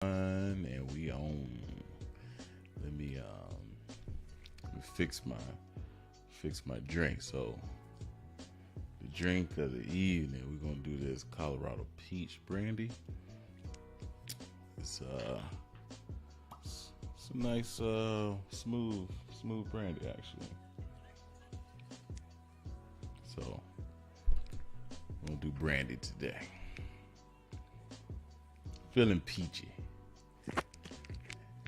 And we on. Let me fix my drink. So the drink of the evening, we're gonna do this Colorado peach brandy. It's it's a nice smooth brandy actually. So we're gonna do brandy today. Feeling peachy.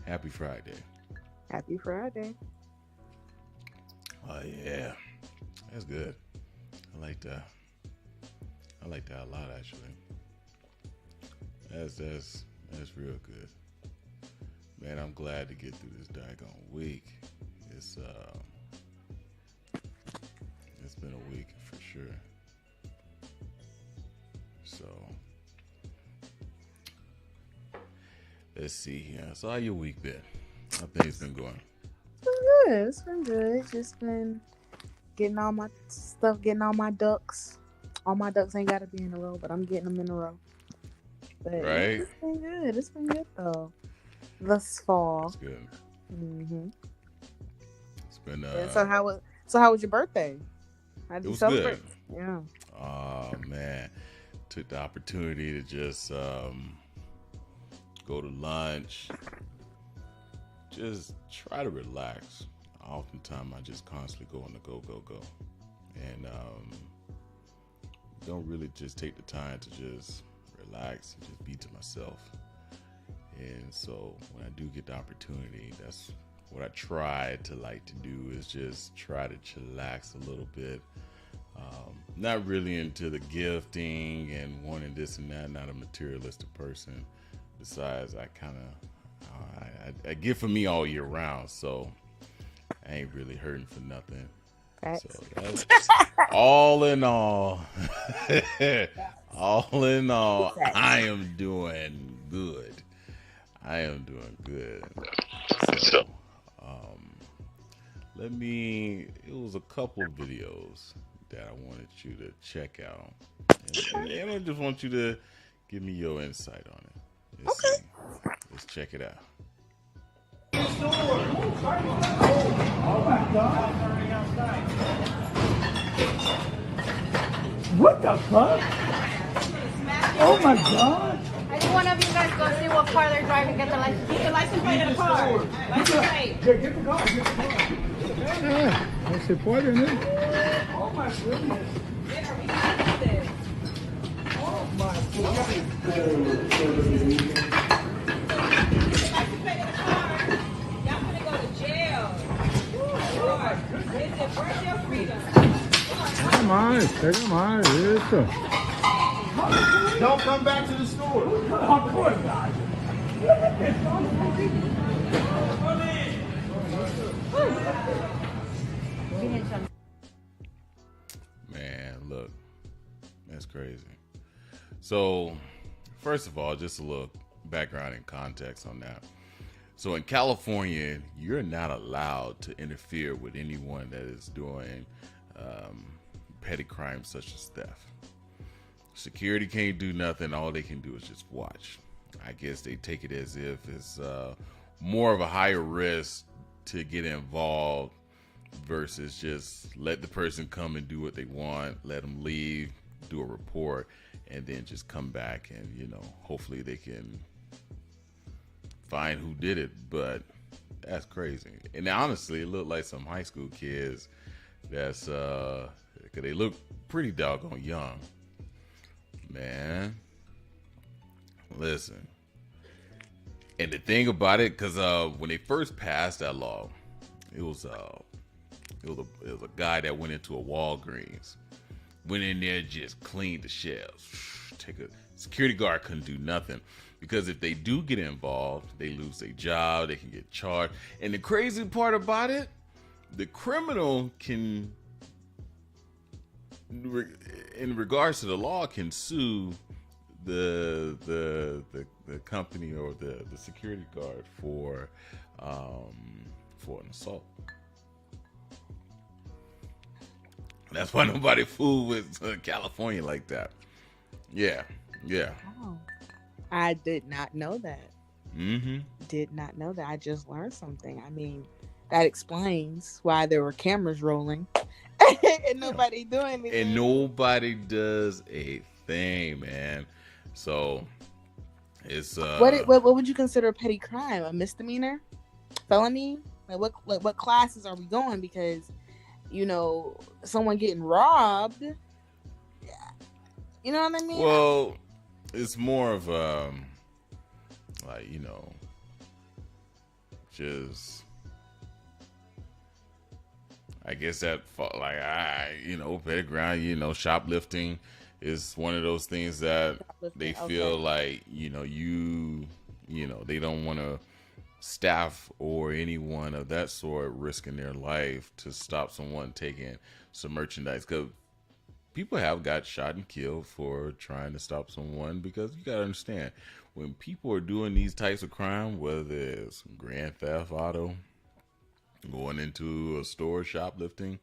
Happy Friday. Happy Friday. Oh yeah, that's good. I like that. I like that a lot actually. That's real good. Man, I'm glad to get through this daggone week. It's it's been a week for sure. So let's see here. So how your week been? How things been going? It's been good. It's been good. Just been getting all my stuff, getting all my ducks. All my ducks ain't gotta be in a row, but I'm getting them in a row. But yeah, Right? it's been good. It's been good though. Thus far. It's good. hmm It's been So how was your birthday? How did it you was celebrate? good. Yeah. Oh man, took the opportunity to just go to lunch, just try to relax. Oftentimes, I just constantly go on the go, and don't really just take the time to just relax and just be to myself. And so, when I do get the opportunity, that's what I try to like to do is just try to chillax a little bit. Not really into the gifting and wanting this and that. Not a materialistic person. Besides, I kind of I give for me all year round, so I ain't really hurting for nothing. So Facts. that's all in all, all in all, Facts. I am doing good. I am doing good. So um, it was a couple of videos that I wanted you to check out. And I just want you to give me your insight on it. Let's Okay. see. Let's check it out. What the fuck? Oh my god! I think one of you guys go see what car they're driving, get the license. Get the license plate of the car. License plate. Get the car, get the car. Yeah, no se puede, ¿no? Oh my goodness. Oh my goodness. License plate of the car. Y'all gonna go to jail. Lord, is it worth your freedom? Pega mais, isso. Don't come back to the store. Of course not. Man, look, that's crazy. So, first of all, just a little background and context on that. So, in California, you're not allowed to interfere with anyone that is doing petty crimes such as theft. Security can't do nothing. All they can do is just watch. I guess they take it as if it's more of a higher risk to get involved versus just let the person come and do what they want, let them leave, do a report, and then just come back and, hopefully they can find who did it. But that's crazy. And honestly, it looked like some high school kids that's, cause they look pretty doggone young. Man, listen. And the thing about it, cause when they first passed that law, it was a guy that went into a Walgreens, went in there, just cleaned the shelves. Security guard couldn't do nothing because if they do get involved, they lose their job, they can get charged. And the crazy part about it, the criminal can, in regards to the law, can sue the company or the security guard for an assault. That's why nobody fool with California like that. Yeah. Oh, I did not know that. Mm-hmm. Did not know that. I just learned something. I mean, that explains why there were cameras rolling and nobody doing anything. And nobody does a thing, man. So it's What would you consider a petty crime? A misdemeanor, felony? Like what classes are we going? Because someone getting robbed. You know what I mean? Well, it's more of just I guess that petty crime, shoplifting is one of those things that they feel like they don't want to staff or anyone of that sort risking their life to stop someone taking some merchandise, because people have got shot and killed for trying to stop someone. Because you gotta understand, when people are doing these types of crime, whether it's grand theft auto, going into a store shoplifting,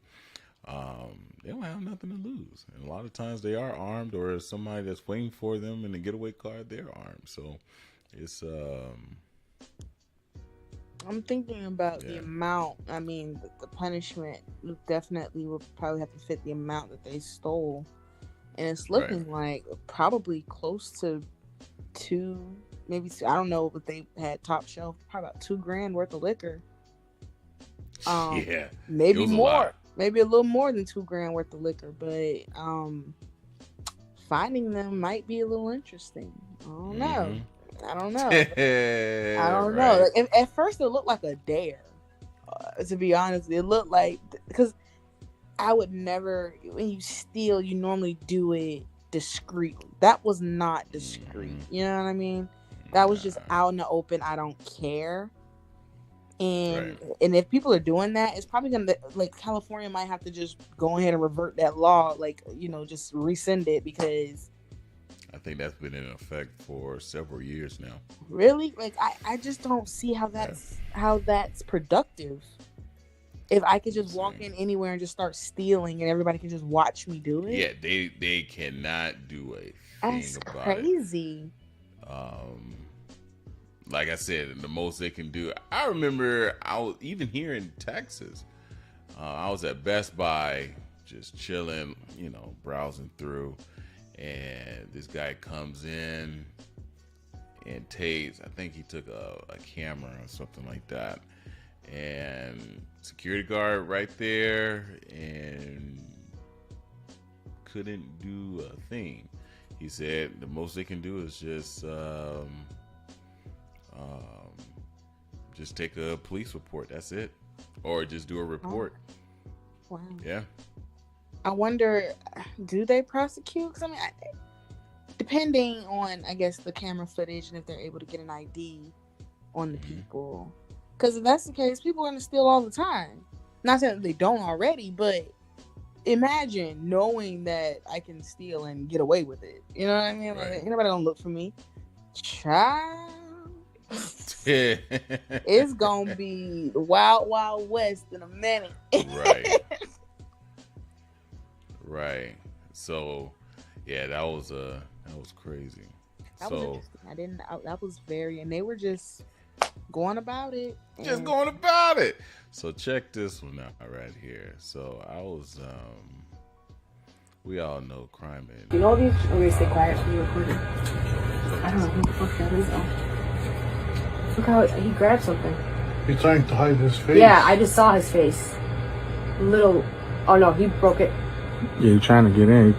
they don't have nothing to lose. And a lot of times they are armed, or somebody that's waiting for them in the getaway car, they're armed. So it's I'm thinking about the amount. I mean, the punishment definitely will probably have to fit the amount that they stole, and it's looking like probably close to maybe I don't know if they had top shelf, probably about $2,000 worth of liquor. Maybe more, maybe a little more than $2,000 worth of liquor, but finding them might be a little interesting. I don't know. I don't know. Like, at first, it looked like a dare. To be honest, it looked like, because I would never, when you steal, you normally do it discreetly. That was not discreet. You know what I mean? That was just out in the open. I don't care. And if people are doing that, it's probably gonna, like, California might have to just go ahead and revert that law, like, just rescind it, because I think that's been in effect for several years now. Really? Like, I just don't see how that's productive. If I could just walk in anywhere and just start stealing and everybody can just watch me do it. Yeah, they cannot do a thing that's about crazy. Like I said, the most they can do. I remember I was even here in Texas. I was at Best Buy just chilling, browsing through. And this guy comes in and takes, I think he took a camera or something like that. And security guard right there, and couldn't do a thing. He said the most they can do is just take a police report. That's it. Or just do a report. Wow. Yeah. I wonder, do they prosecute? Because, I mean, depending on, I guess, the camera footage and if they're able to get an ID on the people. Because if that's the case, people are going to steal all the time. Not saying that they don't already, but imagine knowing that I can steal and get away with it. You know what I mean? Like, ain't nobody going to look for me. Child. It's going to be the wild, wild west in a minute. Right. So, yeah, that was crazy. That was interesting. That was very, and they were just going about it. So check this one out right here. So I was, we all know crime. You know these? I'm gonna stay quiet so you're recording. I don't know who the fuck that is though. Look how he grabbed something. He's trying to hide his face. Yeah, I just saw his face. Oh no, he broke it. Yeah, he's trying to get in.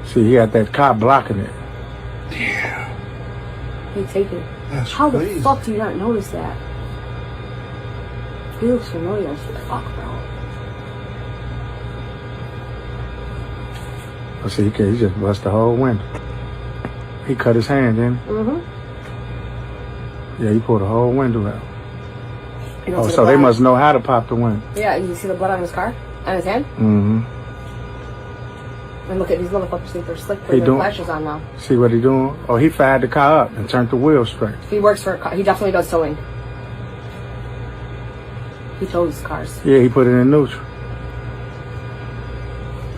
See, he got that cop blocking it. Yeah. He take it. That's How crazy. the fuck do you not notice that? He looks familiar. Fuck, bro. I see, he just bust the whole window. He cut his hand in. Yeah, he pulled the whole window out. Oh, so they must know how to pop the window. Yeah, you see the blood on his car? On his hand? Mm-hmm. And look at these motherfuckers think they're slick with their flashes on now. See what he doing? Oh, he fired the car up and turned the wheel straight. He works for a car. He definitely does towing. He tows cars. Yeah, he put it in neutral.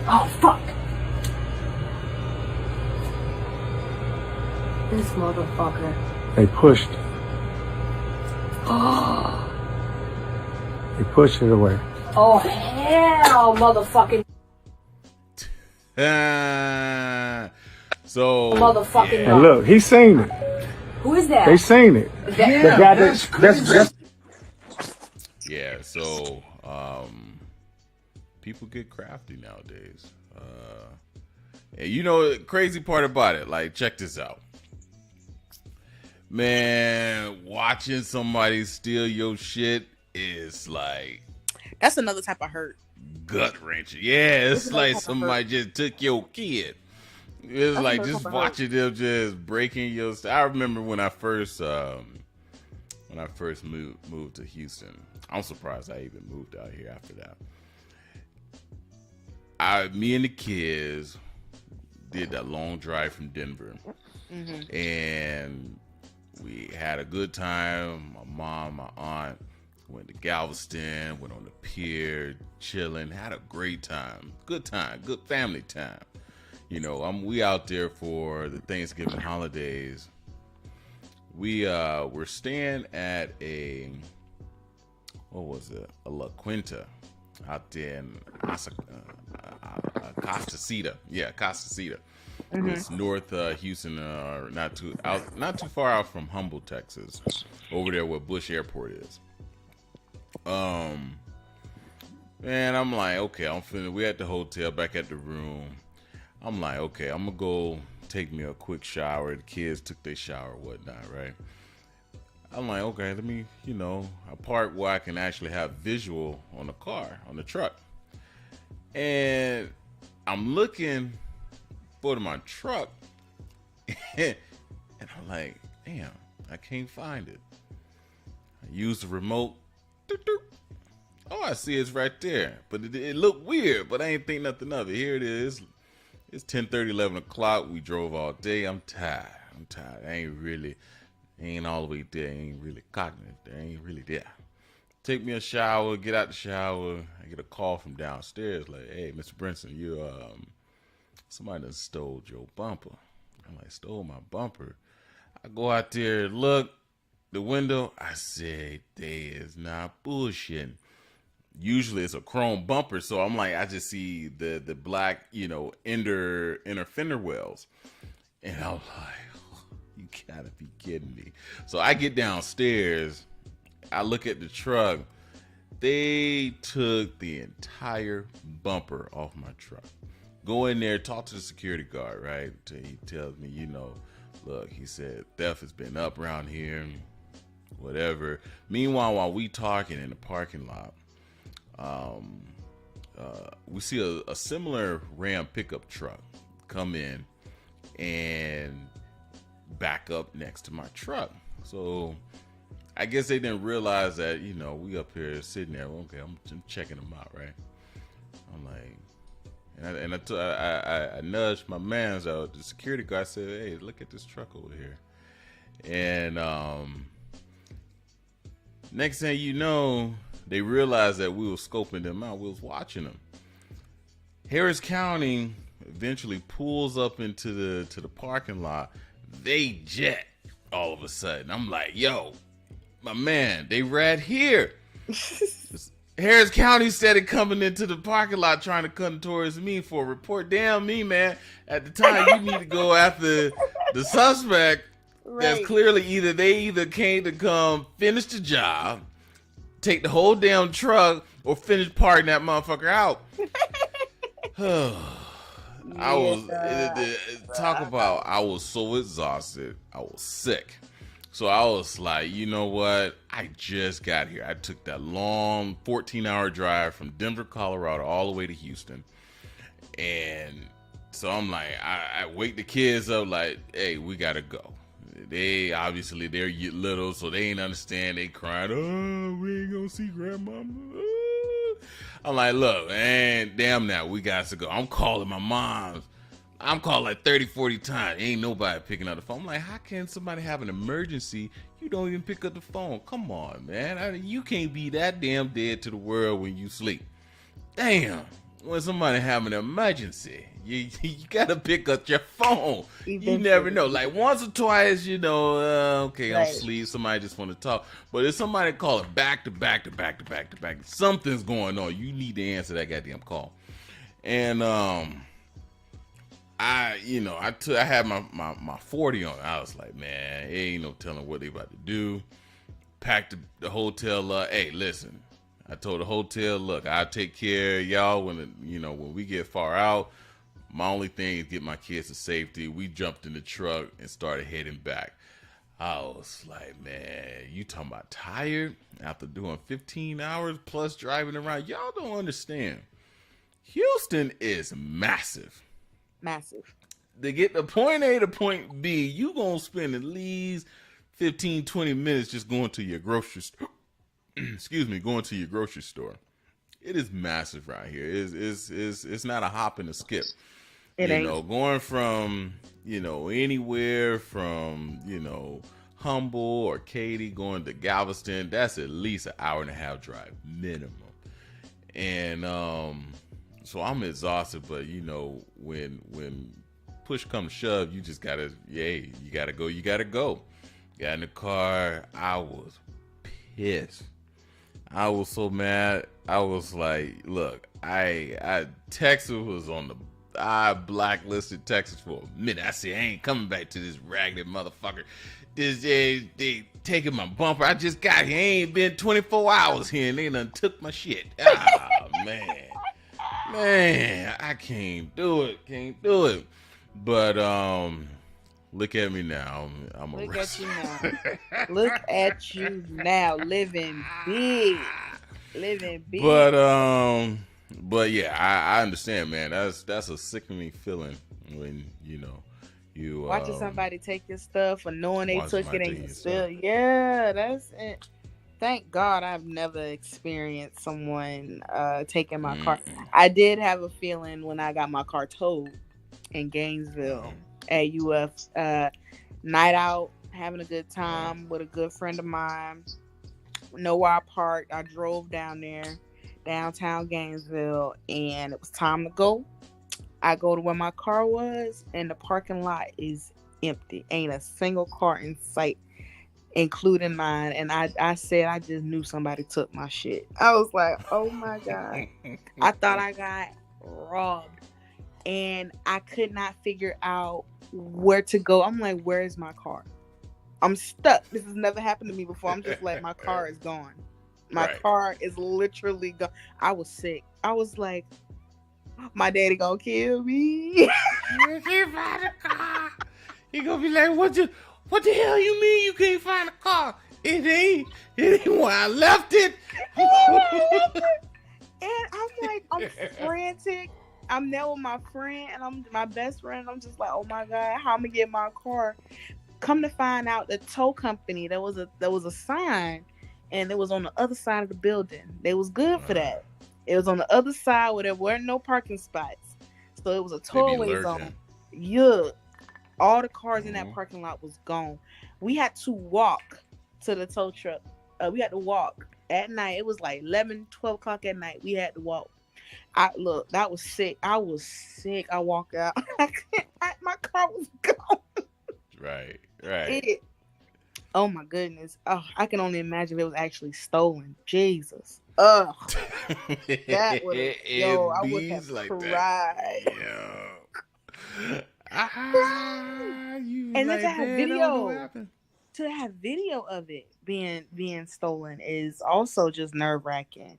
Oh, fuck. This motherfucker. They pushed. They pushed it away. Oh, hell, motherfucking. So Motherfucking. And look, he seen it. Who is that? They seen it. That- The guy that's yeah, so people get crafty nowadays. And you know the crazy part about it, like check this out. Man, watching somebody steal your shit is like That's another type of hurt. gut wrenching. Yeah, it's another like type of somebody just took your kid. It's like another just type of watching them just breaking your. I remember when I first moved to Houston. I'm surprised I even moved out here after that. Me and the kids did that long drive from Denver, and we had a good time. My mom, my aunt went to Galveston, went on the pier, chilling, had a great time. Good time, good family time. You know, we out there for the Thanksgiving holidays. We're staying at a La Quinta out there in Costa Cedar. Yeah, Costa Cedar. It's north Houston, not too far out from Humble, Texas, over there where Bush Airport is. And I'm like, okay, we're at the hotel, back at the room. I'm like, okay, I'm gonna go take me a quick shower. The kids took their shower, whatnot, right? I'm like, okay, let me, a part where I can actually have visual on the car, on the truck. And I'm looking for my truck, and I'm like, damn, I can't find it. I use the remote. Oh, I see it's right there. But it looked weird, but I ain't think nothing of it. Here it is. It's 10:30, 11 o'clock. We drove all day. I'm tired. I ain't all the way there. I ain't really cognitive. I ain't really there. Take me a shower, get out the shower. I get a call from downstairs like, hey, Mr. Brinson, somebody done stole your bumper. I'm like, stole my bumper? I go out there, look, the window. I said, they is not bullshitting. Usually it's a chrome bumper, so I'm like, I just see the black, inner fender wells. And I'm like, you gotta be kidding me. So I get downstairs, I look at the truck. They took the entire bumper off my truck. Go in there, talk to the security guard, right? He tells me, look, he said, theft has been up around here, whatever. Meanwhile, while we talking in the parking lot, we see a similar Ram pickup truck come in and back up next to my truck. So I guess they didn't realize that, we up here sitting there. Okay, I'm checking them out, right? I'm like, I nudged my man's out. The security guy said, hey, look at this truck over here. And next thing you know, they realized that we were scoping them out. We was watching them. Harris County eventually pulls up into the parking lot. They jet all of a sudden. I'm like, yo, my man, they right here. Harris County said it coming into the parking lot trying to come towards me for a report. Damn me, man. At the time, you need to go after the suspect. Right. That's clearly either came to come finish the job, take the whole damn truck, or finish parting that motherfucker out. I was so exhausted. I was sick. So I was like, you know what? I just got here. I took that long 14-hour drive from Denver, Colorado, all the way to Houston. And so I'm like, I wake the kids up like, hey, we got to go. They're little, so they ain't understand. They crying, oh, we ain't gonna see grandmama. I'm like, look, man, damn now, we got to go. I'm calling my mom. I'm calling like 30, 40 times. Ain't nobody picking up the phone. I'm like, how can somebody have an emergency? You don't even pick up the phone. Come on, man. You can't be that damn dead to the world when you sleep. Damn. When somebody have an emergency, you gotta pick up your phone. Eventually. You never know. Like once or twice, okay, I'm Right. asleep. Somebody just want to talk. But if somebody call it back to back, something's going on. You need to answer that goddamn call. And I had my 40 on. I was like, man, ain't no telling what they about to do. Packed the hotel up. Hey, listen. I told the hotel, look, I'll take care of y'all when we get far out. My only thing is get my kids to safety. We jumped in the truck and started heading back. I was like, man, you talking about tired after doing 15 hours plus driving around? Y'all don't understand. Houston is massive. Massive. To get to point A to point B, you going to spend at least 15, 20 minutes just going to your grocery store. Going to your grocery store. It is massive right here. It's not a hop and a skip. It ain't. Going from, anywhere from, Humble or Katy going to Galveston, that's at least an hour and a half drive minimum. And so I'm exhausted, but when push comes to shove, you just gotta go. Got in the car, I was pissed. I was so mad. I was like, look, Texas was I blacklisted Texas for a minute. I said, I ain't coming back to this raggedy motherfucker. They taking my bumper. I just got here. Ain't been 24 hours here and they done took my shit. Man, I can't do it. But look at me now. I'm a Look at you now. Look at you now, living big. But yeah, I understand, man. That's a sickening feeling when you watching somebody take your stuff or knowing they took it and you still. stuff. Yeah, that's it. Thank God I've never experienced someone taking my car. I did have a feeling when I got my car towed in Gainesville at UF. Night out, having a good time with a good friend of mine. Know where I parked. I drove down there, downtown Gainesville, and it was time to go. I go to where my car was, and the parking lot is empty. Ain't a single car in sight, including mine. And I said I just knew somebody took my shit. I was like, oh my God. I thought I got robbed. And I could not figure out where to go. I'm like, where is my car? I'm stuck. This has never happened to me before. I'm just like, my car is gone. My car is literally gone. I was sick. I was like, my daddy gonna kill me. You can't find a car. He gonna be like, what the hell you mean you can't find a car? It ain't where I left it. And I'm like, I'm frantic. I'm there with my friend, and I'm my best friend. I'm just like, oh my God, how I'm gonna get my car? Come to find out, the tow company, there was a sign, and it was on the other side of the building. They was good for that. It was on the other side where there weren't no parking spots, so it was a towaway zone. Yeah, all the cars in that parking lot was gone. We had to walk to the tow truck. We had to walk at night. It was like 11, 12 o'clock at night. We had to walk. That was sick. I was sick. I walked out. My car was gone. Right. Oh my goodness. Oh, I can only imagine if it was actually stolen. Jesus. Ugh. That would I would have like cried. And then to have video of it being stolen is also just nerve-wracking.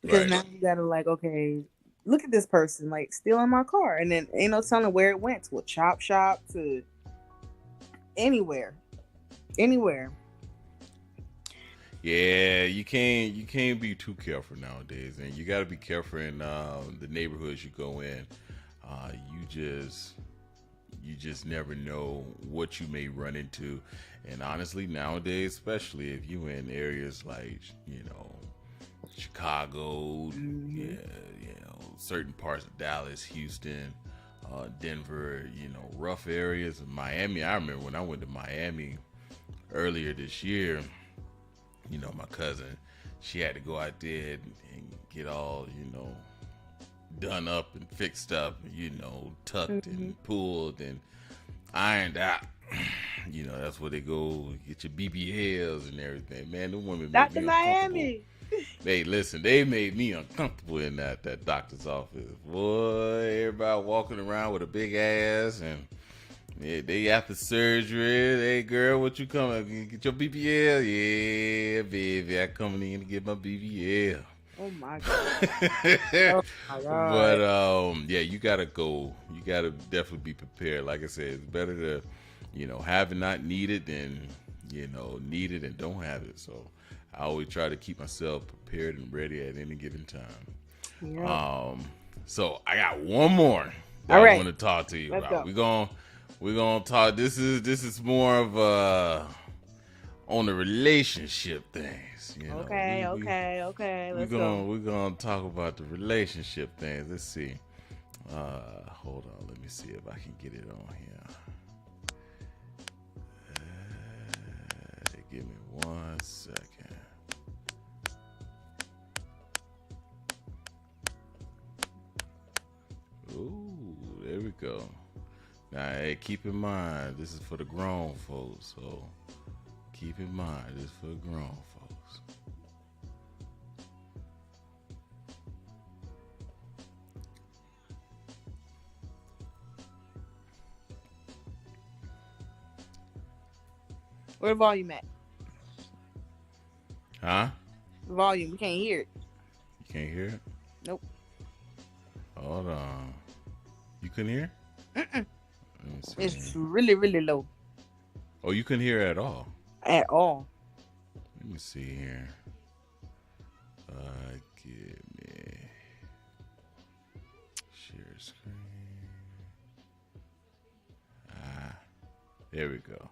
Because now you gotta like, okay, look at this person like stealing my car, and then ain't no telling where it went, to a chop shop, to anywhere. Yeah, you can't be too careful nowadays, and you got to be careful in the neighborhoods you go in. You just never know what you may run into, and honestly, nowadays, especially if you in areas like Chicago, certain parts of Dallas, Houston, Denver, rough areas of Miami. I remember when I went to Miami earlier this year. My cousin, she had to go out there and get all, done up and fixed up, tucked and pulled and ironed out. That's where they go get your BBLs and everything. Man, the women make Dr. me Miami. Hey, listen, they made me uncomfortable in that doctor's office. Boy, everybody walking around with a big ass and they after surgery. Hey, girl, what you coming? Get your BBL? Yeah, baby, I coming in to get my BBL. Oh my god. Oh my god. But yeah, you gotta go. You gotta definitely be prepared. Like I said, it's better to, have and not need it than, need it and don't have it. So I always try to keep myself prepared and ready at any given time. Yeah. So I got one more that I want to talk to you about. We're gonna talk. This is more of on the relationship things. Okay. Let's go. We're gonna talk about the relationship things. Let's see. Hold on. Let me see if I can get it on here. Give me 1 second. Ooh, there we go. Now, hey, keep in mind, this is for the grown folks. So, keep in mind, this is for the grown folks. Where the volume at? Huh? The volume. We can't hear it. You can't hear it? Nope. Hold on. You couldn't hear? It's really, really low. Oh, you couldn't hear it at all? At all. Let me see here. Give me share screen. There we go.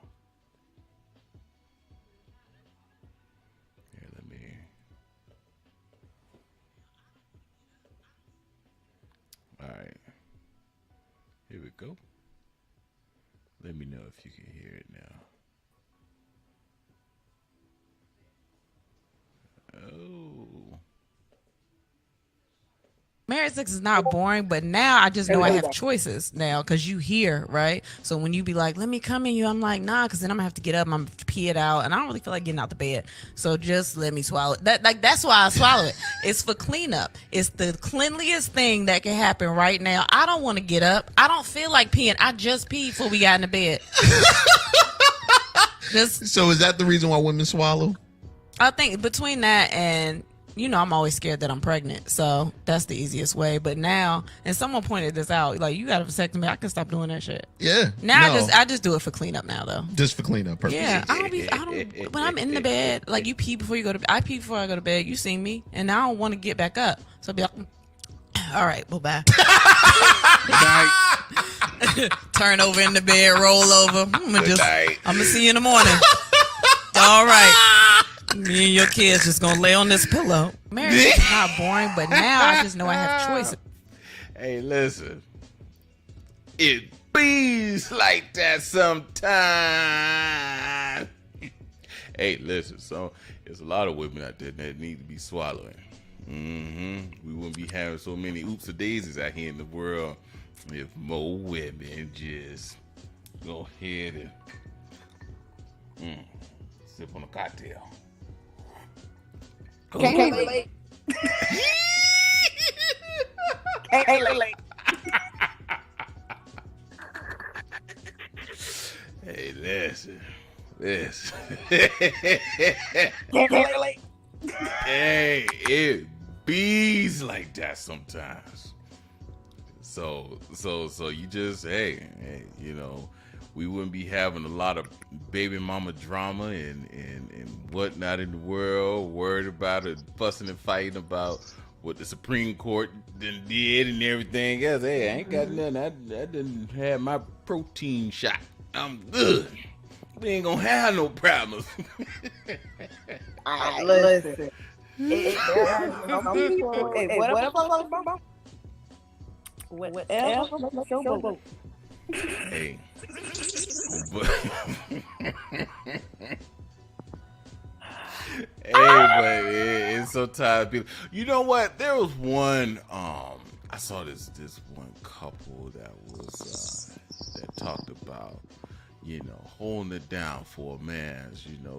Here, let me. All right. Here we go. Let me know if you can hear it now. Oh. Married sex is not boring, but now I just know I have choices now because you hear, right? So when you be like, let me come in you, I'm like, nah, because then I'm gonna have to get up and I'm gonna pee it out, and I don't really feel like getting out the bed. So just let me swallow it. That's why I swallow it. It's for cleanup. It's the cleanliest thing that can happen right now. I don't want to get up. I don't feel like peeing. I just peed before we got in the bed. So is that the reason why women swallow? I think between that and, I'm always scared that I'm pregnant. So that's the easiest way. But now, and someone pointed this out, like, you got a vasectomy. I can stop doing that shit. Yeah. Now I just do it for cleanup now, though. Just for cleanup purposes. Yeah. When I'm in the bed, like, you pee before you go to bed. I pee before I go to bed. You see me. And I don't want to get back up. So I'll be like, all right, well, bye. Turn over in the bed, roll over. I'm gonna see you in the morning. All right. Me and your kids just gonna lay on this pillow. Marriage is not boring, but now I just know I have choices. Hey, listen. It bees like that sometimes. Hey, listen. So there's a lot of women out there that need to be swallowing. We wouldn't be having so many oops or daisies out here in the world if more women just go ahead and sip on a cocktail. Can't relate. Can't relate. Hey, listen. Can't relate. Hey, it bees like that sometimes. So you just, hey, we wouldn't be having a lot of baby mama drama and whatnot in the world, worried about it, fussing and fighting about what the Supreme Court did and everything else. Hey, I ain't got nothing. I didn't have my protein shot. I'm good. We ain't gonna have no problems. Listen. Hey. But it's so tired of people. You know what? There was one. I saw this one couple that was that talked about, holding it down for a man.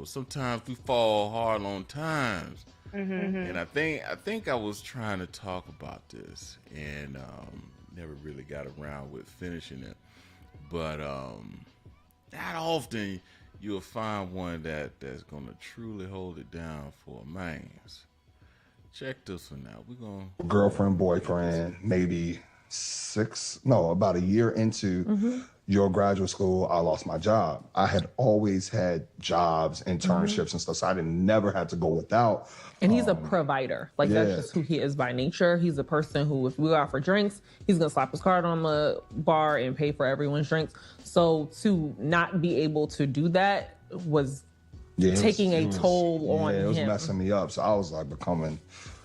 Sometimes we fall hard on times. And I think I was trying to talk about this and never really got around with finishing it. But not often you'll find one that's gonna truly hold it down for a man. Check this one out. We're gonna girlfriend, boyfriend, maybe about a year into your graduate school, I lost my job. I had always had jobs, internships and stuff, so I never had to go without. And he's a provider. Like, that's just who he is by nature. He's a person who, if we go out for drinks, he's going to slap his card on the bar and pay for everyone's drinks. So to not be able to do that was taking a toll on him. It was messing me up. So I was like becoming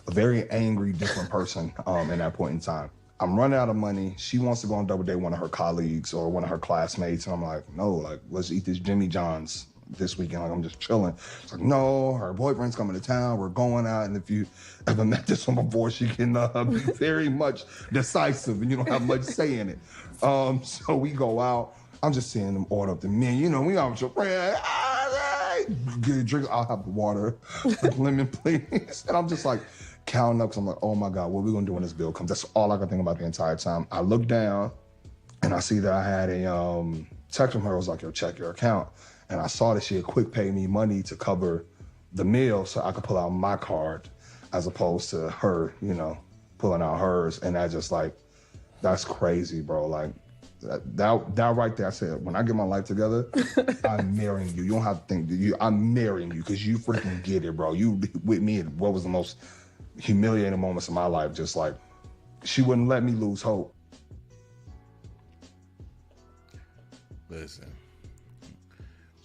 a very angry, different person in that point in time. I'm running out of money. She wants to go on double date with one of her colleagues or one of her classmates. And I'm like, no, like, let's eat this Jimmy John's this weekend. Like, I'm just chilling. It's like, no, her boyfriend's coming to town. We're going out. And if you ever met this one before, she can be very much decisive and you don't have much say in it. So we go out. I'm just seeing them order up the menu. We all just get a drink. I'll have the water, lemon, please. And I'm just like, counting up, because I'm like, oh my God, what are we gonna do when this bill comes? That's all I could think about the entire time. I look down and I see that I had a text from her. It was like, yo, check your account. And I saw that she had quick paid me money to cover the meal so I could pull out my card as opposed to her, pulling out hers. And that just like, that's crazy, bro. Like that right there, I said, when I get my life together, I'm marrying you. You don't have to think, I'm marrying you because you freaking get it, bro. You with me, what was the most humiliating moments of my life, just like she wouldn't let me lose hope. Listen,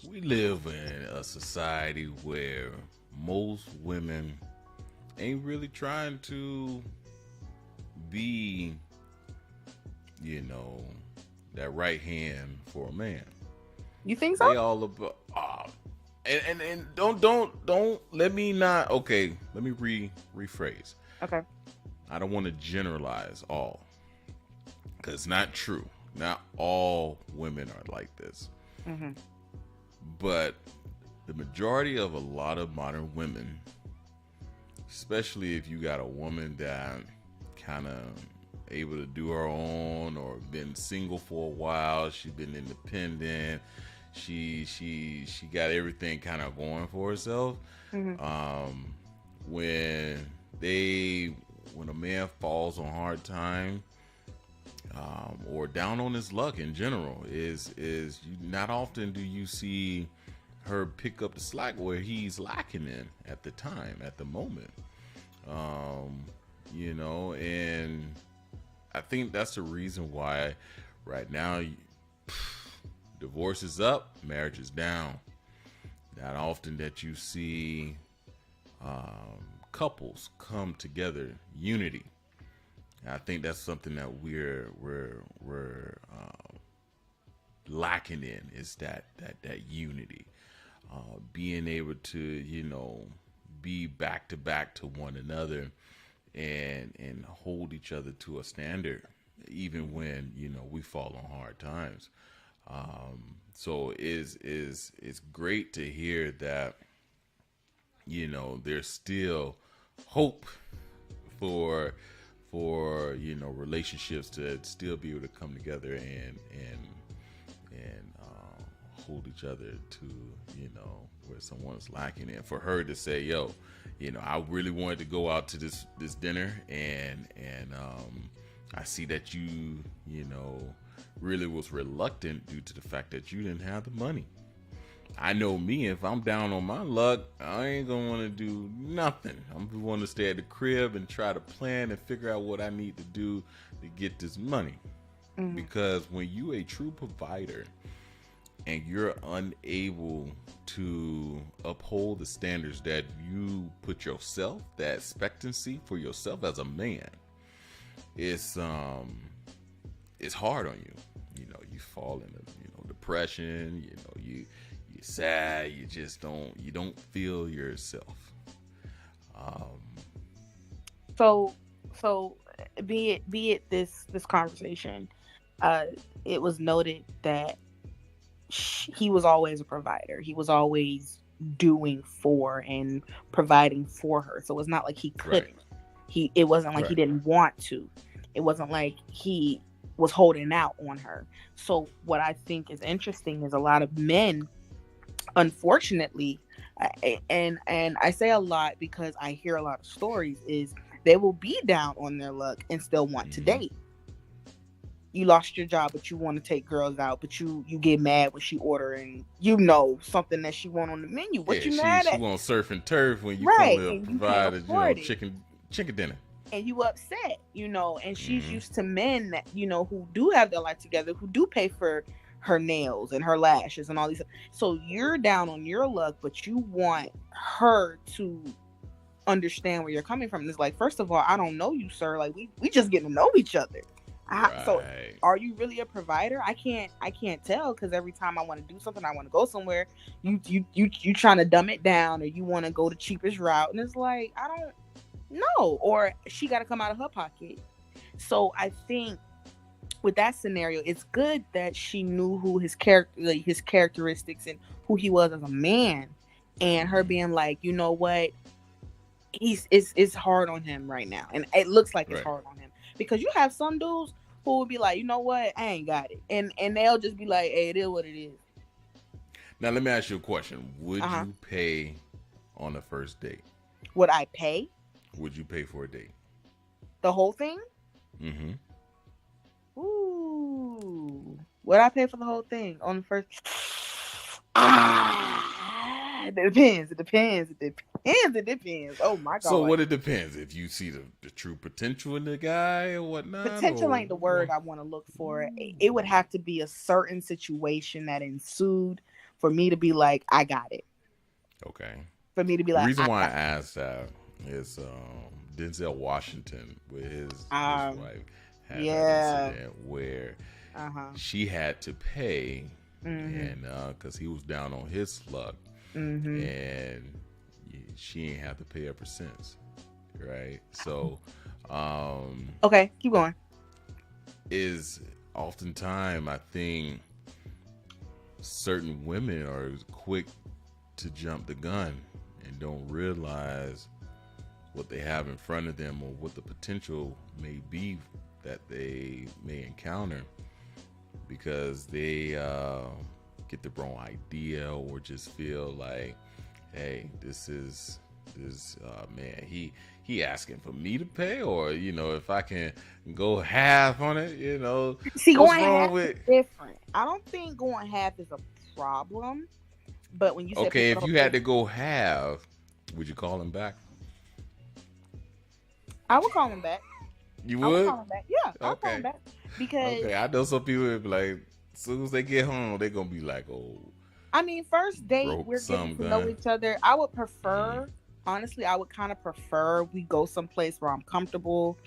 we live in a society where most women ain't really trying to be, that right hand for a man. You think so? They all about and don't let me not. Okay, let me rephrase. Okay. I don't want to generalize all, because it's not true. Not all women are like this. But the majority of a lot of modern women, especially if you got a woman that kind of able to do her own or been single for a while, she's been independent, she got everything kind of going for herself. When a man falls on hard time, or down on his luck in general, is not often do you see her pick up the slack where he's lacking in at the time, at the moment. And I think that's the reason why right now divorce is up, marriage is down. Not often that you see couples come together, unity. And I think that's something that we're lacking in, is that unity, being able to be back to back to one another and hold each other to a standard, even when we fall on hard times. So it's great to hear that there's still hope for relationships to still be able to come together and hold each other to where someone's lacking. And for her to say, yo, I really wanted to go out to this dinner and I see that you really was reluctant due to the fact that you didn't have the money. I know me, if I'm down on my luck, I ain't gonna want to do nothing. I'm gonna want to stay at the crib and try to plan and figure out what I need to do to get this money. Because when you a true provider and you're unable to uphold the standards that you put yourself, that expectancy for yourself as a man, it's hard on you. You fall into depression. You're sad. You just don't feel yourself. So be it this conversation, it was noted that he was always a provider. He was always doing for and providing for her. So it's not like he couldn't. It wasn't like he didn't want to. It wasn't like he was holding out on her. So what I think is interesting is a lot of men, unfortunately, and I say a lot because I hear a lot of stories, is they will be down on their luck and still want to date. You lost your job, but you want to take girls out, but you get mad when she ordering, something that she want on the menu. What you mad at? She want surf and turf when you come to provide chicken dinner. And you upset, and she's used to men that, who do have their life together, who do pay for her nails and her lashes and all these. So you're down on your luck, but you want her to understand where you're coming from. And it's like, first of all, I don't know you, sir. Like we just getting to know each other. So are you really a provider? I can't tell, because every time I want to do something, I want to go somewhere, you trying to dumb it down, or you want to go the cheapest route, and it's like, I don't know, or she got to come out of her pocket. So I think with that scenario, it's good that she knew who his characteristics and who he was as a man, and her being like, you know what, it's hard on him right now, and it looks like it's hard on him, because you have some dudes who would be like, you know what, I ain't got it, and they'll just be like, hey, it is what it is. Now let me ask you a question. Would you pay on the first date? Would I pay? Would you pay for a date? The whole thing? Mm-hmm. Ooh. Would I pay for the whole thing on the first? It depends. Oh my God. So what it depends? If you see the true potential in the guy or whatnot? Potential ain't the word I want to look for. It would have to be a certain situation that ensued for me to be like, I got it. Okay. For me to be like, the reason why I asked that is Denzel Washington with his wife had an incident where she had to pay, and because he was down on his luck, and she ain't have to pay ever since, right? So, okay, keep going. Is oftentimes I think certain women are quick to jump the gun and don't realize what they have in front of them, or what the potential may be that they may encounter, because they get the wrong idea, or just feel like, hey, this man, he asking for me to pay, or if I can go half on it, See, going half is different. I don't think going half is a problem, but when you said if you had to go half, would you call him back? I would call him back. You would? I would call him back. Yeah, I would call him back, because I know some people would be like, as soon as they get home, they're gonna be like, oh. I mean, first date, we're getting to know each other. I would prefer, honestly, I would kind of prefer we go someplace where I'm comfortable.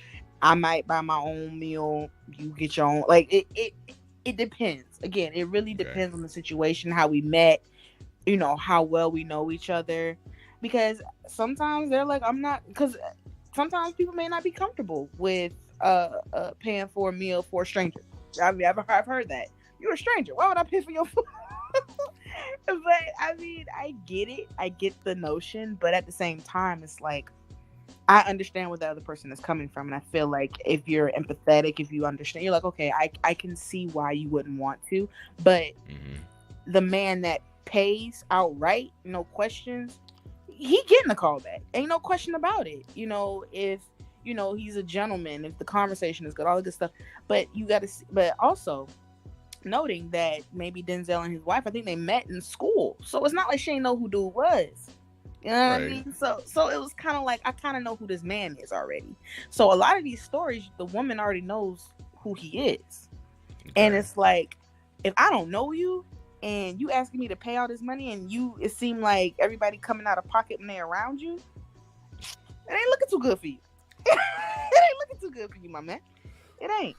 I might buy my own meal. You get your own. Like it depends. Again, it really depends on the situation, how we met, how well we know each other. Because sometimes they're like, because sometimes people may not be comfortable with paying for a meal for a stranger. I've heard that. You're a stranger. Why would I pay for your food? But I mean, I get it. I get the notion. But at the same time, it's like, I understand where the other person is coming from. And I feel like if you're empathetic, if you understand, you're like, okay, I can see why you wouldn't want to. But the man that pays outright, no questions, he getting a call back. Ain't no question about it. If he's a gentleman, if the conversation is good, all of this stuff. But you got to see, but also noting that maybe Denzel and his wife, I think they met in school. So it's not like she ain't know who dude was. You know what I mean? So it was kind of like, I kind of know who this man is already. So a lot of these stories, the woman already knows who he is. And it's like, if I don't know you and you asking me to pay all this money, and it seemed like everybody coming out of pocket when they're around you, it ain't looking too good for you. It ain't looking too good for you, my man. It ain't.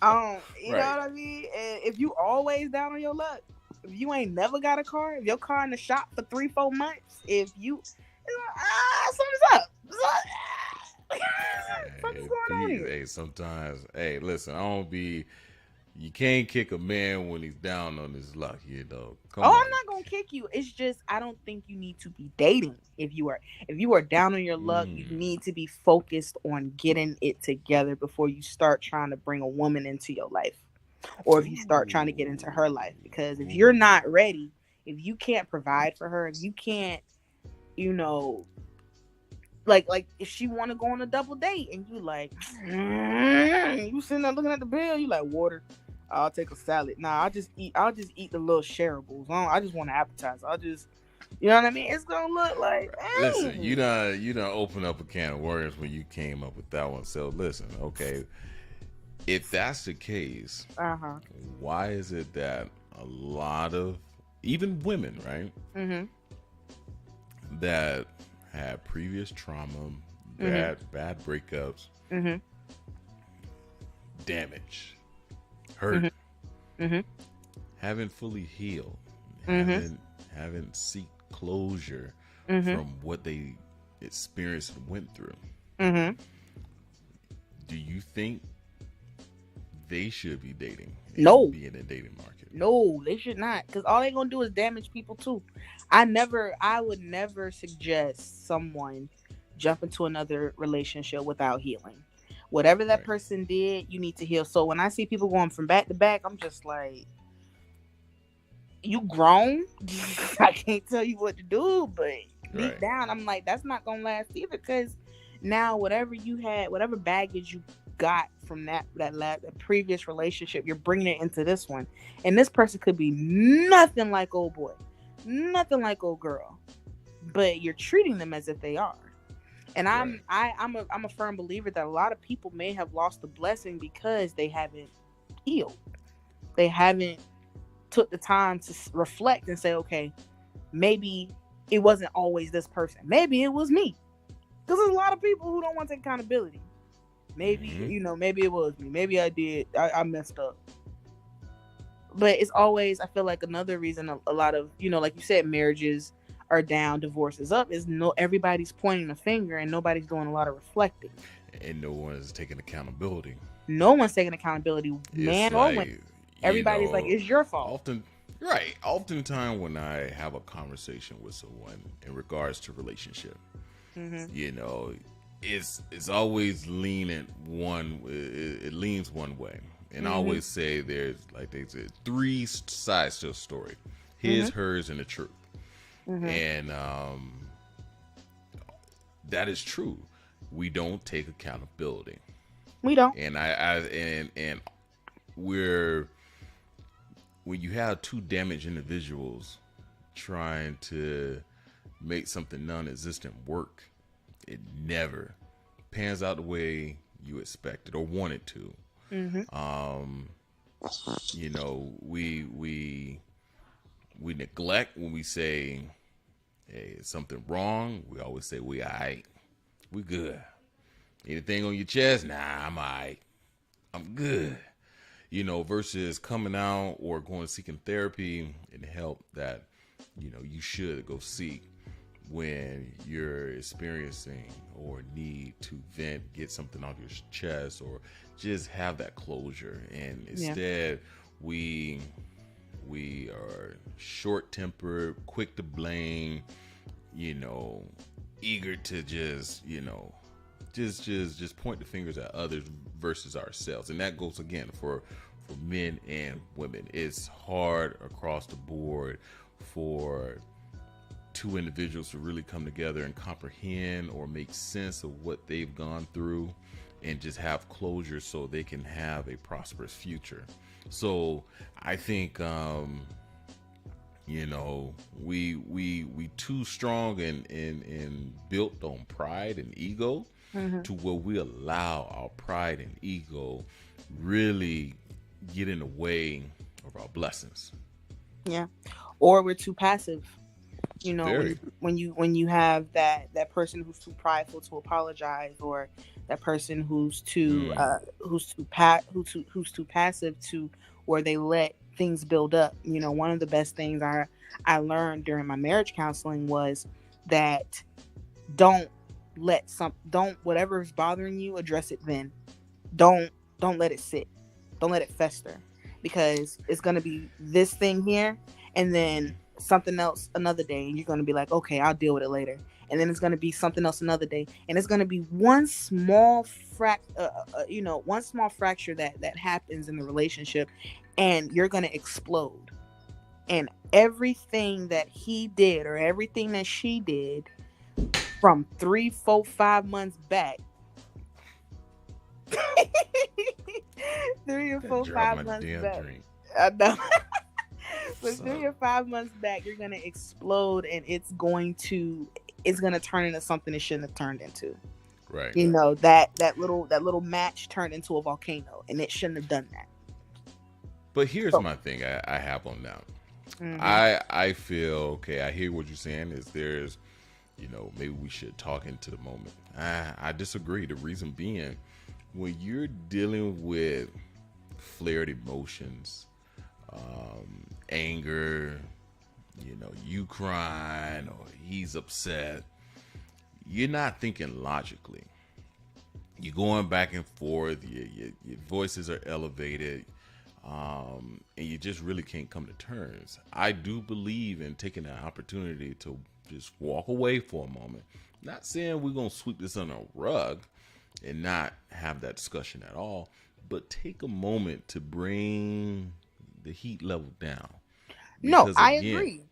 You know what I mean? And if you always down on your luck, if you ain't never got a car, if your car in the shop for 3-4 months, if you, something's up. What's going on here? Hey, sometimes, hey, listen, I don't be. You can't kick a man when he's down on his luck, you know. Come on. I'm not gonna kick you. It's just I don't think you need to be dating. If you are down on your luck, you need to be focused on getting it together before you start trying to bring a woman into your life, or if you start trying to get into her life. Because if you're not ready, if you can't provide for her, if you can't, you know, like if she want to go on a double date and you like, you sitting there looking at the bill, you like water. I'll take a salad. Nah, I'll just eat the little shareables. I just want an appetizer. You know what I mean? It's gonna look like. Listen, you done open up a can of worms when you came up with that one. So listen, okay, if that's the case, why is it that a lot of even women, right, that had previous trauma, bad breakups, damage, hurt, haven't fully healed, haven't seek closure from what they experienced and went through. Do you think they should be dating? No. Be in a dating market? No, they should not. Because all they're gonna do is damage people too. I would never suggest someone jump into another relationship without healing. Whatever that person did, you need to heal. So when I see people going from back to back, I'm just like, you grown. I can't tell you what to do, but deep down, I'm like, that's not gonna last either. Because now, whatever you had, whatever baggage you got from that previous relationship, you're bringing it into this one, and this person could be nothing like old boy, nothing like old girl, but you're treating them as if they are. And I'm a firm believer that a lot of people may have lost the blessing because they haven't healed. They haven't took the time to reflect and say, okay, maybe it wasn't always this person. Maybe it was me. Because there's a lot of people who don't want to take accountability. Maybe, maybe it was me. Maybe I did. I messed up. But it's always, I feel like another reason a lot of, like you said, marriages are down, divorces up, is everybody's pointing a finger and nobody's doing a lot of reflecting. And no one is taking accountability. No one's taking accountability, man or woman. Everybody's like, it's your fault. Oftentimes when I have a conversation with someone in regards to relationship, it's always leaning it leans one way. And I always say there's, like they said, 3 sides to a story: his, hers, and the truth. And that is true. We don't take accountability. We don't. And when you have 2 damaged individuals trying to make something non-existent work, it never pans out the way you expected or wanted to. We neglect when we say, hey, is something wrong? We always say, we all right. We good. Anything on your chest? Nah, I'm all right. I'm good. Versus coming out or going seeking therapy and help that, you should go seek when you're experiencing or need to vent, get something off your chest, or just have that closure. And instead, we are short-tempered, quick to blame, eager to just point the fingers at others versus ourselves. And that goes again for men and women. It's hard across the board for 2 individuals to really come together and comprehend or make sense of what they've gone through and just have closure so they can have a prosperous future. So I think we too strong and built on pride and ego to where we allow our pride and ego really get in the way of our blessings. Yeah. Or we're too passive. When you have that person who's too prideful to apologize, or that person who's too passive to where they let things build up. One of the best things I learned during my marriage counseling was that don't whatever is bothering you, address it then. Don't let it sit. Don't let it fester, because it's going to be this thing here and then something else another day, and you're going to be like, okay, I'll deal with it later. And then it's going to be something else another day, and it's going to be one small fracture that happens in the relationship, and you're going to explode. And everything that he did or everything that she did from 3, 4, 5 months back 3 or 4, 5 months back. I know. But 3 or 5 months back, you're gonna explode, and it's gonna turn into something it shouldn't have turned into. Right. You know, that little match turned into a volcano, and it shouldn't have done that. But here's my thing I have on that. Mm-hmm. I feel, okay, I hear what you're saying is there's, maybe we should talk into the moment. I disagree. The reason being, when you're dealing with flared emotions, anger, you crying or he's upset, you're not thinking logically. You're going back and forth. Your voices are elevated. And you just really can't come to terms. I do believe in taking an opportunity to just walk away for a moment. Not saying we're going to sweep this under a rug and not have that discussion at all, but take a moment to bring the heat level down. No, I agree.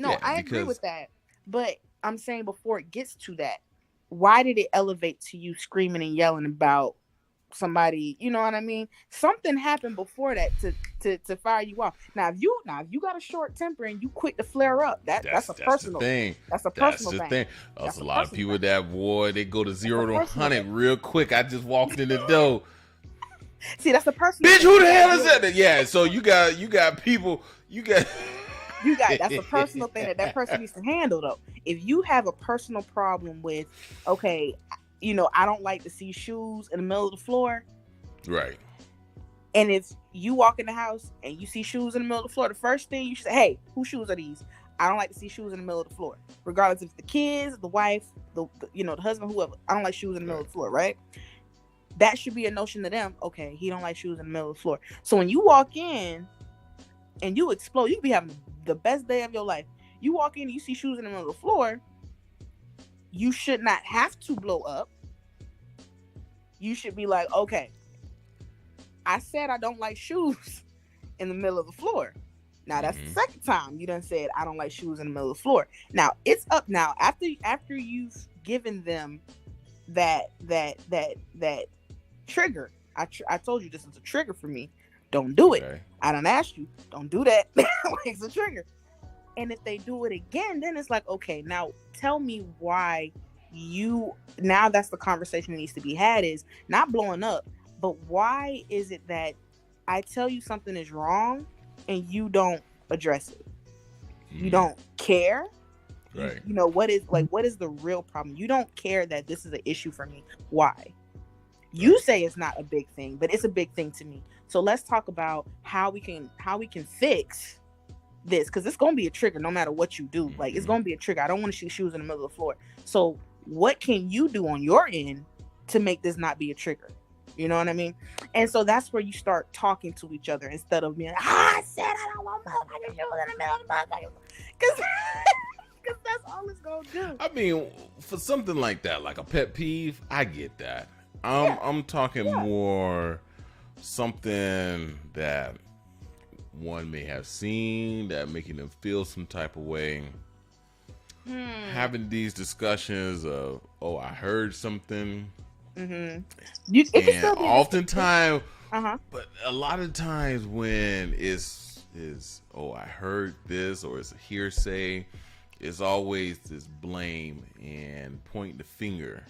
I agree with that. But I'm saying before it gets to that, why did it elevate to you screaming and yelling about somebody? You know what I mean? Something happened before that to fire you off. Now if you got a short temper and you quick to flare up, that's a personal thing. That's a personal thing. There's a lot of people that, boy, they go to 0 to 100 real quick. I just walked in the door. See, that's a personal bitch, who the hell is that? Yeah, so you got people, that's a personal thing that person needs to handle, though. If you have a personal problem with, okay, I don't like to see shoes in the middle of the floor. Right. And if you walk in the house and you see shoes in the middle of the floor, the first thing you should say, hey, whose shoes are these? I don't like to see shoes in the middle of the floor. Regardless if it's the kids, the wife, the husband, whoever. I don't like shoes in the middle of the floor, right? That should be a notion to them. Okay, he don't like shoes in the middle of the floor. So when you walk in and you explode, you could be having the best day of your life. You walk in and you see shoes in the middle of the floor, you should not have to blow up. You should be like, okay, I said I don't like shoes in the middle of the floor. Now that's the second time you done said I don't like shoes in the middle of the floor. Now it's up now after you've given them that trigger. I told you this is a trigger for me. Don't do it. Okay. I done asked you. Don't do that. It's a trigger. And if they do it again, then it's like, okay, now tell me why now that's the conversation that needs to be had, is not blowing up, but why is it that I tell you something is wrong and you don't address it? You don't care. Right. What is the real problem? You don't care that this is an issue for me. Why? You say it's not a big thing, but it's a big thing to me. So let's talk about how we can fix this, because it's gonna be a trigger no matter what you do. Like, it's gonna be a trigger. I don't want to see shoes in the middle of the floor. So what can you do on your end to make this not be a trigger? You know what I mean? And so that's where you start talking to each other instead of being, I said I don't want motherfucking shoes in the middle of the motherfucking, because that's all it's gonna do. I mean, for something like that, like a pet peeve, I get that. I'm talking more something that one may have seen that making them feel some type of way. Having these discussions of, oh, I heard something. Mm-hmm. Oftentimes, but a lot of times when it's oh, I heard this, or it's a hearsay, it's always this blame and pointing the finger.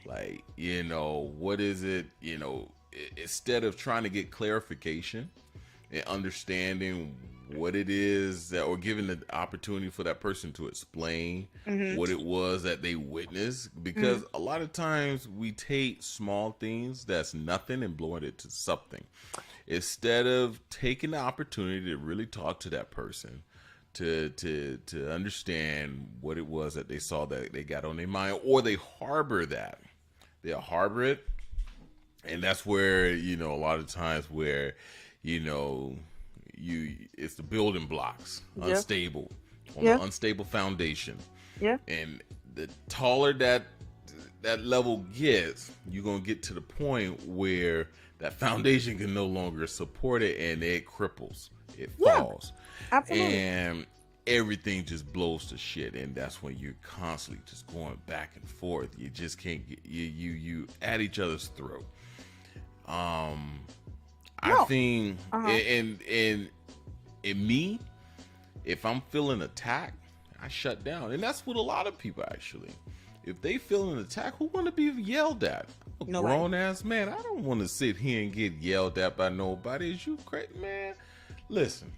Like, what is it? Instead of trying to get clarification and understanding what it is or giving the opportunity for that person to explain what it was that they witnessed, because a lot of times we take small things that's nothing and blowing it to something, instead of taking the opportunity to really talk to that person, to understand what it was that they saw that they got on their mind, or they harbor that. They'll harbor it, and that's where, you know, a lot of times where, you know, it's the building blocks, unstable, on an unstable foundation. Yeah. And the taller that level gets, you're gonna get to the point where that foundation can no longer support it, and it cripples, it falls. Absolutely. And everything just blows to shit, and that's when you're constantly just going back and forth. You just can't get you at each other's throat. I think and in me, if I'm feeling attacked, I shut down. And that's what a lot of people actually. If they feel an attack, who want to be yelled at? A grown ass man. I don't want to sit here and get yelled at by nobody. Is you crazy, man? Listen.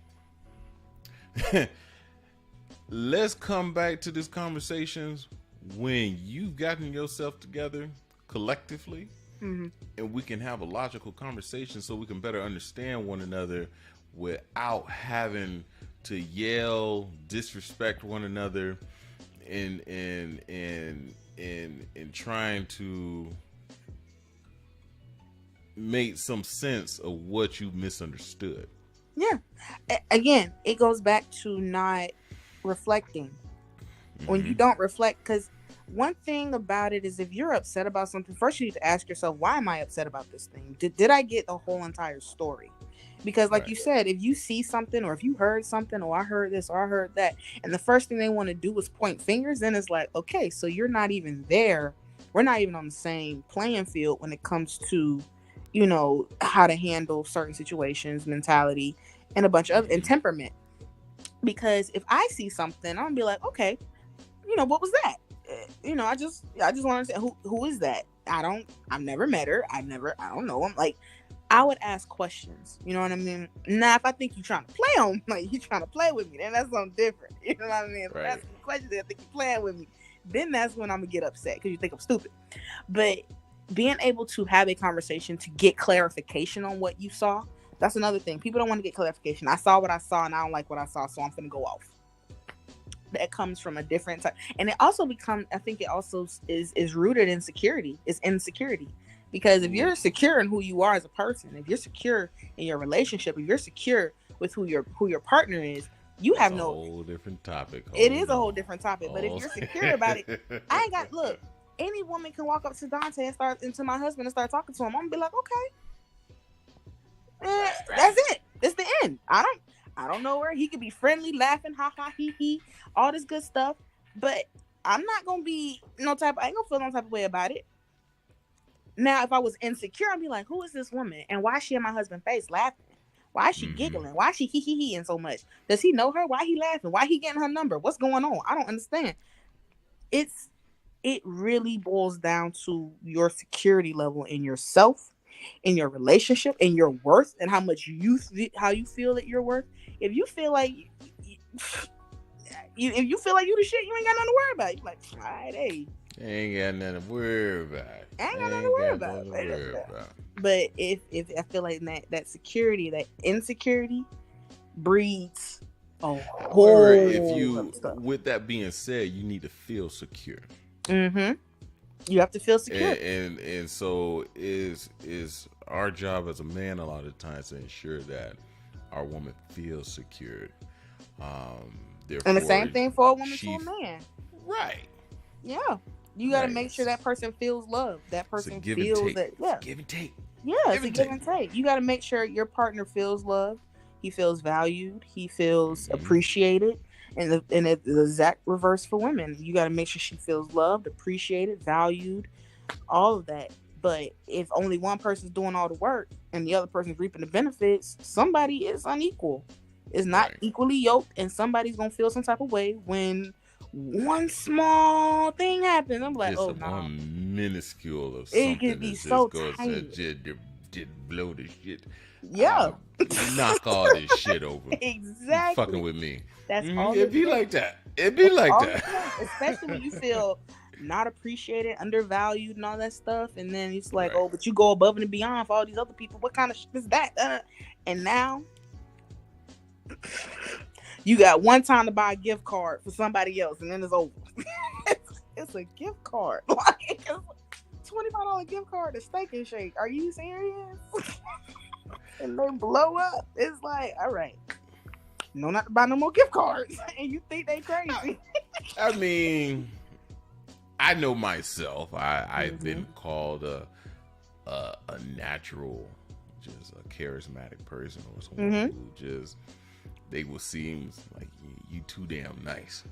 Let's come back to this conversations when you've gotten yourself together collectively, and we can have a logical conversation so we can better understand one another without having to yell, disrespect one another, and trying to make some sense of what you misunderstood. Yeah. Again, it goes back to not reflecting. When you don't reflect, because one thing about it is if you're upset about something, first you need to ask yourself, why am I upset about this thing? Did I get the whole entire story? Because like you said, if you see something, or if you heard something, or I heard this or I heard that, and the first thing they want to do is point fingers, then it's like, okay, so you're not even there. We're not even on the same playing field when it comes to, you know, how to handle certain situations, mentality, and a bunch of and temperament. Because if I see something, I'm gonna be like, okay, you know, what was that? You know, I just want to understand who is that? I've never met her. I don't know. I'm like, I would ask questions. You know what I mean? Now, if I think you're trying to play on, like you're trying to play with me, then that's something different. You know what I mean? If I ask questions, I think you're playing with me. Then that's when I'm gonna get upset because you think I'm stupid. But being able to have a conversation to get clarification on what you saw, that's another thing. People don't want to get clarification. I saw what I saw and I don't like what I saw, so I'm gonna go off. That comes from a different type, and it also I think it also is rooted in security. It's insecurity. Because if you're secure in who you are as a person, if you're secure in your relationship, if you're secure with who your partner is, you have no whole different topic. It is a whole different topic. But if you're secure about it, I ain't got look. Any woman can walk up to Dante and to my husband and start talking to him. I'm gonna be like, okay, that's it. It's the end. I don't know where he could be friendly, laughing, ha ha, he he, all this good stuff. But I'm not gonna be I ain't gonna feel no type of way about it. Now, if I was insecure, I'd be like, who is this woman? And why is she in my husband's face laughing? Why is she giggling? Why is she he-he-he-ing so much? Does he know her? Why he laughing? Why he getting her number? What's going on? I don't understand. It really boils down to your security level in yourself, in your relationship, in your worth, and how much how you feel that you're worth. If you feel like if you feel like you the shit, you ain't got nothing to worry about. You're like, all right, hey. Ain't got nothing to worry about. Ain't got nothing to worry about. But if I feel like that security, that insecurity breeds a whole stuff. With that being said, you need to feel secure. You have to feel secure. And so is our job as a man a lot of times to ensure that our woman feels secured. And the same thing for a woman to a man. Right. Yeah. You got to make sure that person feels loved. That person feels that. Yeah. Give and take. Yeah, it's a give and take. You got to make sure your partner feels loved. He feels valued. He feels appreciated. And the exact reverse for women. You got to make sure she feels loved, appreciated, valued, all of that. But if only one person's doing all the work and the other person's reaping the benefits, somebody is unequal. Is not equally yoked, and somebody's going to feel some type of way when one small thing happens. I'm like, just one minuscule of something. It can be so tiny. Just blow the shit. Yeah. Knock all this shit over. Exactly. You fucking with me. That's all. It'd be like that. It'd be like that. Especially when you feel not appreciated, undervalued, and all that stuff. And then it's like, oh, but you go above and beyond for all these other people. What kind of shit is that? And now You got one time to buy a gift card for somebody else, and then it's over. It's a gift card, like it's $25 gift card to Steak and Shake. Are you serious? And they blow up. It's like, all right, no, not to buy no more gift cards, and you think they crazy? I mean, I know myself. I've been called a natural, just a charismatic person, or someone who just they will seem like you too damn nice.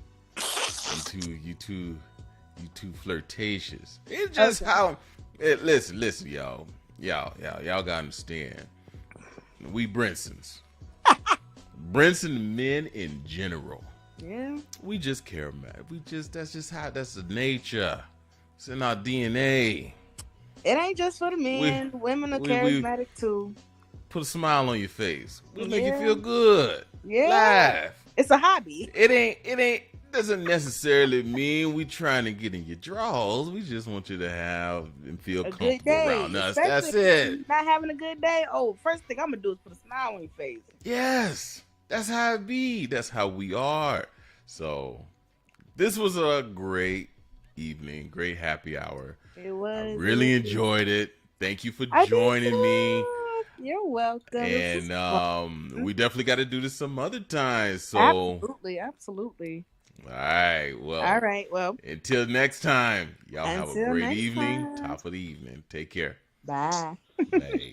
You too flirtatious. It's just how. Listen, y'all gotta understand. We Brinsons, men in general. Yeah, we just charismatic. That's the nature. It's in our DNA. It ain't just for the men. Women are charismatic too. Put a smile on your face. We'll make you feel good. Yeah, laugh. It's a hobby. It doesn't necessarily mean we trying to get in your drawers. We just want you to have and feel comfortable around us. That's it. Not having a good day. Oh, first thing I'm gonna do is put a smile on your face. Yes, that's how it be. That's how we are. So, this was a great evening, great happy hour. It was. I really enjoyed it. Thank you for joining me. You're welcome. And we definitely got to do this some other time. So absolutely. All right. Well. Until next time, y'all have a great evening. Top of the evening. Take care. Bye. Bye.